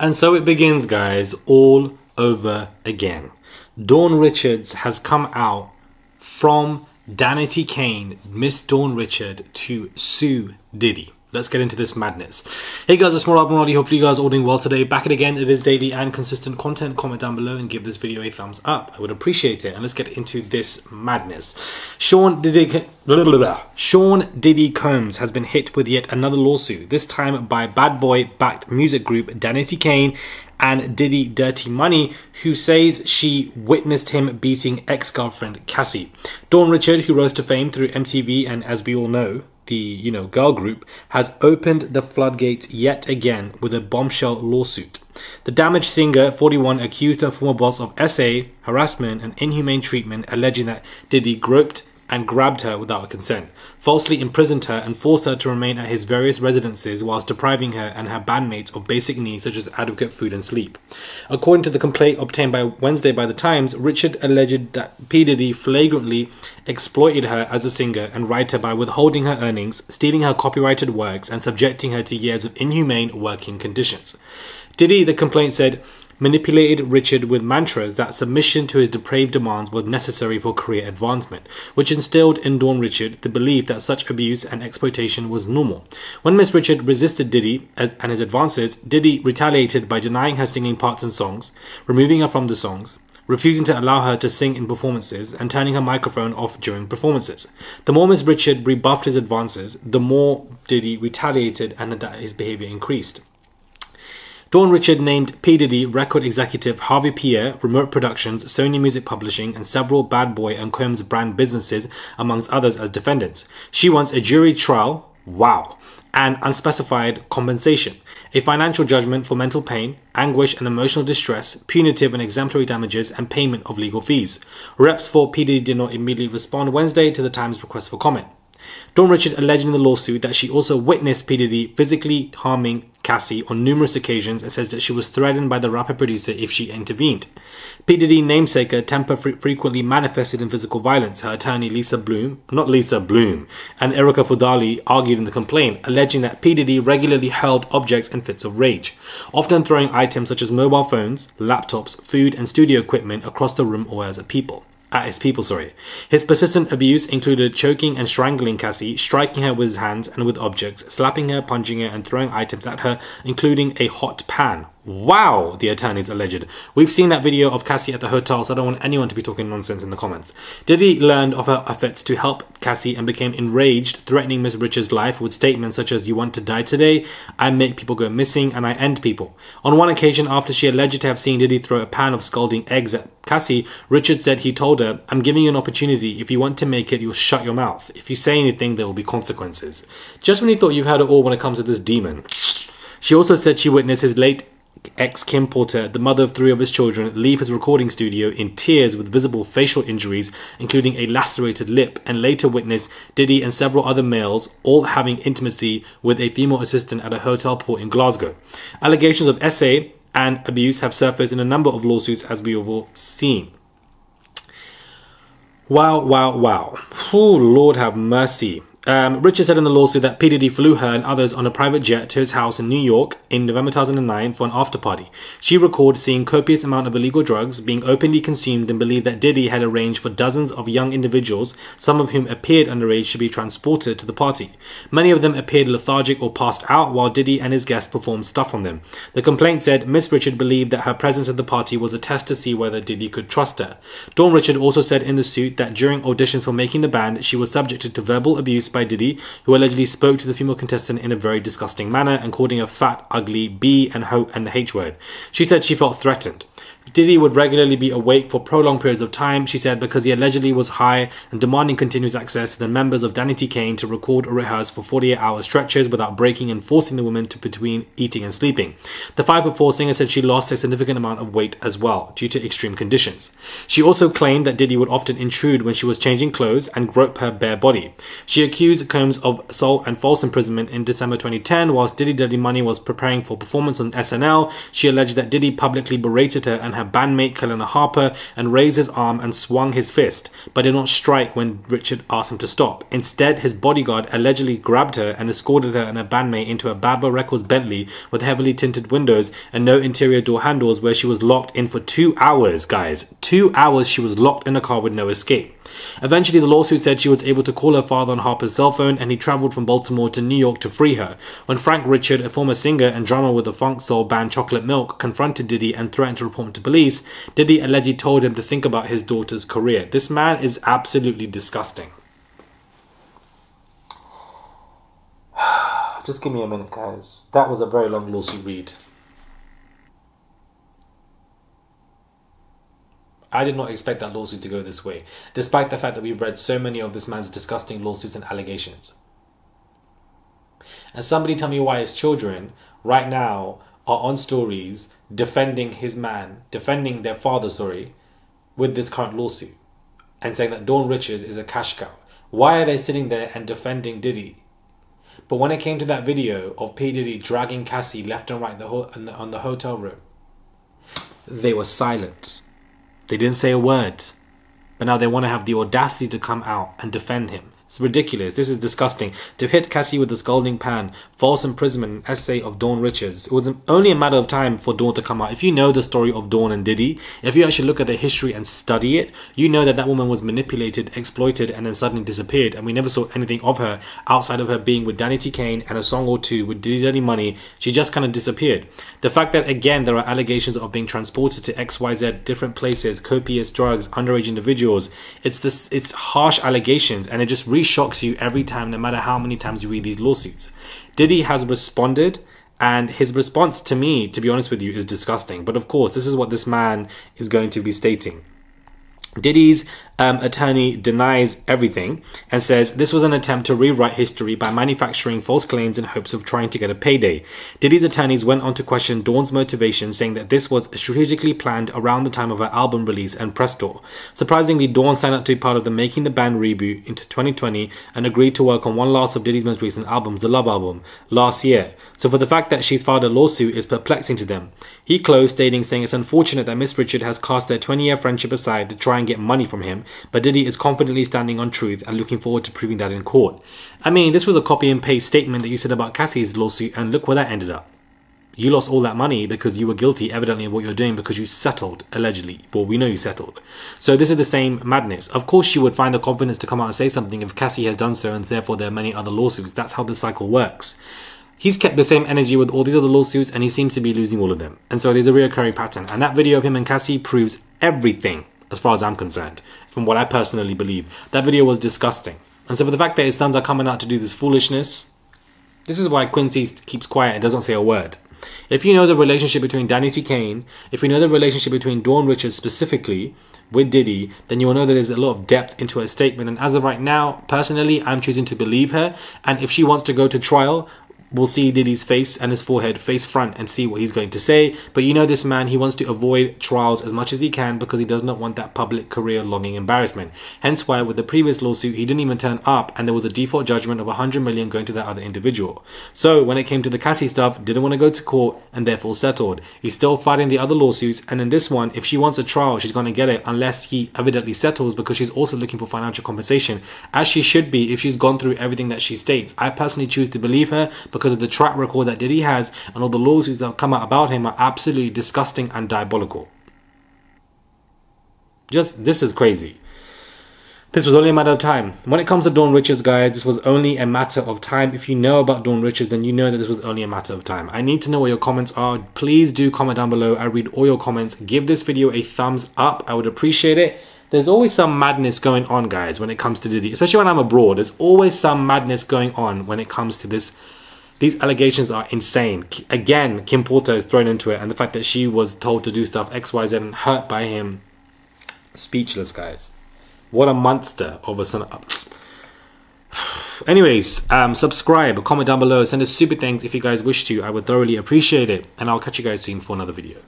And so it begins, guys, all over again. Dawn Richards has come out from Danity Kane, Miss Dawn Richard, to sue Diddy. Let's get into this madness. Hey guys, it's Murad Muradi. Hopefully you guys are all doing well today. Back at again. It is daily and consistent content. Comment down below and give this video a thumbs up. I would appreciate it. And let's get into this madness. Sean Diddy Combs has been hit with yet another lawsuit, this time by bad boy-backed music group Danity Kane and Diddy Dirty Money, who says she witnessed him beating ex-girlfriend Cassie. Dawn Richard, who rose to fame through MTV and, as we all know, the girl group, has opened the floodgates yet again with a bombshell lawsuit. The damaged singer, 41, accused her former boss of SA, harassment and inhumane treatment, alleging that Diddy groped and grabbed her without her consent, falsely imprisoned her and forced her to remain at his various residences whilst depriving her and her bandmates of basic needs such as adequate food and sleep. According to the complaint obtained by Wednesday by The Times, Richard alleged that P. Diddy flagrantly exploited her as a singer and writer by withholding her earnings, stealing her copyrighted works and subjecting her to years of inhumane working conditions. Diddy, the complaint said, manipulated Richard with mantras that submission to his depraved demands was necessary for career advancement, which instilled in Dawn Richard the belief that such abuse and exploitation was normal. When Miss Richard resisted Diddy and his advances, Diddy retaliated by denying her singing parts in songs, removing her from the songs, refusing to allow her to sing in performances, and turning her microphone off during performances. The more Miss Richard rebuffed his advances, the more Diddy retaliated and that his behavior increased. Dawn Richard named P. Diddy record executive Harvey Pierre, Remote Productions, Sony Music Publishing, and several Bad Boy and Combs brand businesses, amongst others, as defendants. She wants a jury trial, wow, and unspecified compensation, a financial judgment for mental pain, anguish and emotional distress, punitive and exemplary damages, and payment of legal fees. Reps for P. Diddy did not immediately respond Wednesday to the Times' request for comment. Dawn Richard alleged in the lawsuit that she also witnessed P. Diddy physically harming Cassie on numerous occasions and says that she was threatened by the rapper producer if she intervened. P. Diddy namesaker temper frequently manifested in physical violence. Her attorney and Erica Fudali argued in the complaint, alleging that P. Diddy regularly hurled objects in fits of rage, often throwing items such as mobile phones, laptops, food and studio equipment across the room or at his people. His persistent abuse included choking and strangling Cassie, striking her with his hands and with objects, slapping her, punching her, and throwing items at her, including a hot pan. Wow, the attorneys alleged. We've seen that video of Cassie at the hotel, so I don't want anyone to be talking nonsense in the comments. Diddy learned of her efforts to help Cassie and became enraged, threatening Miss Richards' life with statements such as, "You want to die today? I make people go missing and I end people." On one occasion, after she alleged to have seen Diddy throw a pan of scalding eggs at Cassie, Richard said he told her, "I'm giving you an opportunity. If you want to make it, you'll shut your mouth. If you say anything, there will be consequences." Just when you thought you've had it all when it comes to this demon. She also said she witnessed his late ex Kim Porter, the mother of 3 of his children, leave his recording studio in tears with visible facial injuries, including a lacerated lip, and later witnessed Diddy and several other males all having intimacy with a female assistant at a hotel port in Glasgow. Allegations of SA and abuse have surfaced in a number of lawsuits, as we have all seen. Wow. Oh, Lord have mercy. Richard said in the lawsuit that P. Diddy flew her and others on a private jet to his house in New York in November 2009 for an after party. She recalled seeing copious amount of illegal drugs being openly consumed and believed that Diddy had arranged for dozens of young individuals, some of whom appeared underage, to be transported to the party. Many of them appeared lethargic or passed out while Diddy and his guests performed stuff on them. The complaint said Miss Richard believed that her presence at the party was a test to see whether Diddy could trust her. Dawn Richard also said in the suit that during auditions for making the band, she was subjected to verbal abuse by Diddy, who allegedly spoke to the female contestant in a very disgusting manner and calling her fat, ugly, B and the H word. She said she felt threatened. Diddy would regularly be awake for prolonged periods of time, she said, because he allegedly was high and demanding continuous access to the members of Danity Kane to record or rehearse for 48-hour stretches without breaking and forcing the women to between eating and sleeping. The 5'4" singer said she lost a significant amount of weight as well, due to extreme conditions. She also claimed that Diddy would often intrude when she was changing clothes and grope her bare body. She accused Combs of assault and false imprisonment in December 2010, whilst Diddy Dirty Money was preparing for performance on SNL. She alleged that Diddy publicly berated her and and her bandmate Kelena Harper and raised his arm and swung his fist, but did not strike when Richard asked him to stop. Instead, his bodyguard allegedly grabbed her and escorted her and her bandmate into a Bad Boy Records Bentley with heavily tinted windows and no interior door handles, where she was locked in for 2 hours, guys. 2 hours she was locked in a car with no escape. Eventually, the lawsuit said she was able to call her father on Harper's cell phone, and he travelled from Baltimore to New York to free her. When Frank Richard, a former singer and drummer with the funk soul band Chocolate Milk, confronted Diddy and threatened to report him to police, Diddy allegedly told him to think about his daughter's career. This man is absolutely disgusting. Just give me a minute, guys. That was a very long lawsuit read. I did not expect that lawsuit to go this way, despite the fact that we've read so many of this man's disgusting lawsuits and allegations. And somebody tell me why his children right now are on stories defending his man, defending their father, sorry, with this current lawsuit, and saying that Dawn Richards is a cash cow. Why are they sitting there and defending Diddy? But when it came to that video of P. Diddy dragging Cassie left and right on the hotel room, they were silent. They didn't say a word, but now they want to have the audacity to come out and defend him. It's ridiculous. This is disgusting. To hit Cassie with a scalding pan, false imprisonment, an essay of Dawn Richards. It was only a matter of time for Dawn to come out. If you know the story of Dawn and Diddy, if you actually look at the history and study it, you know that that woman was manipulated, exploited, and then suddenly disappeared. And we never saw anything of her outside of her being with Danny T. Kane and a song or two with Diddy Dirty Money. She just kind of disappeared. The fact that, again, there are allegations of being transported to XYZ, different places, copious drugs, underage individuals. It's harsh allegations, and it just shocks you every time, no matter how many times you read these lawsuits. Diddy has responded, and his response to me, to be honest with you, is disgusting. But of course, this is what this man is going to be stating. Diddy's attorney denies everything and says this was an attempt to rewrite history by manufacturing false claims in hopes of trying to get a payday. Diddy's attorneys went on to question Dawn's motivation, saying that this was strategically planned around the time of her album release and press tour. Surprisingly, Dawn signed up to be part of the Making the Band reboot into 2020 and agreed to work on one last of Diddy's most recent albums, the Love album, last year. So for the fact that she's filed a lawsuit is perplexing to them. He closed, saying it's unfortunate that Miss Richard has cast their 20-year friendship aside to try and get money from him, but Diddy is confidently standing on truth and looking forward to proving that in court. I mean, this was a copy and paste statement that you said about Cassie's lawsuit, and look where that ended up. You lost all that money because you were guilty, evidently, of what you're doing, because you settled, allegedly. Well, we know you settled. So this is the same madness. Of course she would find the confidence to come out and say something if Cassie has done so, and therefore there are many other lawsuits. That's how the cycle works. He's kept the same energy with all these other lawsuits, and he seems to be losing all of them. And so there's a reoccurring pattern. And that video of him and Cassie proves everything, as far as I'm concerned, from what I personally believe. That video was disgusting. And so for the fact that his sons are coming out to do this foolishness, this is why Quincy keeps quiet and doesn't say a word. If you know the relationship between Danny T. Kane, if you know the relationship between Dawn Richards specifically with Diddy, then you will know that there's a lot of depth into her statement. And as of right now, personally, I'm choosing to believe her. And if she wants to go to trial, we'll see Diddy's face and his forehead face front and see what he's going to say. But you know this man, he wants to avoid trials as much as he can because he does not want that public career-longing embarrassment. Hence why with the previous lawsuit, he didn't even turn up and there was a default judgment of 100 million going to that other individual. So when it came to the Cassie stuff, didn't want to go to court and therefore settled. He's still fighting the other lawsuits, and in this one, if she wants a trial, she's going to get it unless he evidently settles, because she's also looking for financial compensation, as she should be if she's gone through everything that she states. I personally choose to believe her because of the track record that Diddy has, and all the lawsuits that come out about him are absolutely disgusting and diabolical. This is crazy. This was only a matter of time. When it comes to Dawn Richards, guys, this was only a matter of time. If you know about Dawn Richards, then you know that this was only a matter of time. I need to know what your comments are. Please do comment down below. I read all your comments. Give this video a thumbs up. I would appreciate it. There's always some madness going on, guys, when it comes to Diddy, especially when I'm abroad. There's always some madness going on when it comes to this. These allegations are insane. Again, Kim Porter is thrown into it, and the fact that she was told to do stuff XYZ and hurt by him. Speechless, guys. What a monster of a son. Anyways, subscribe, comment down below, send us super thanks if you guys wish to. I would thoroughly appreciate it, and I'll catch you guys soon for another video.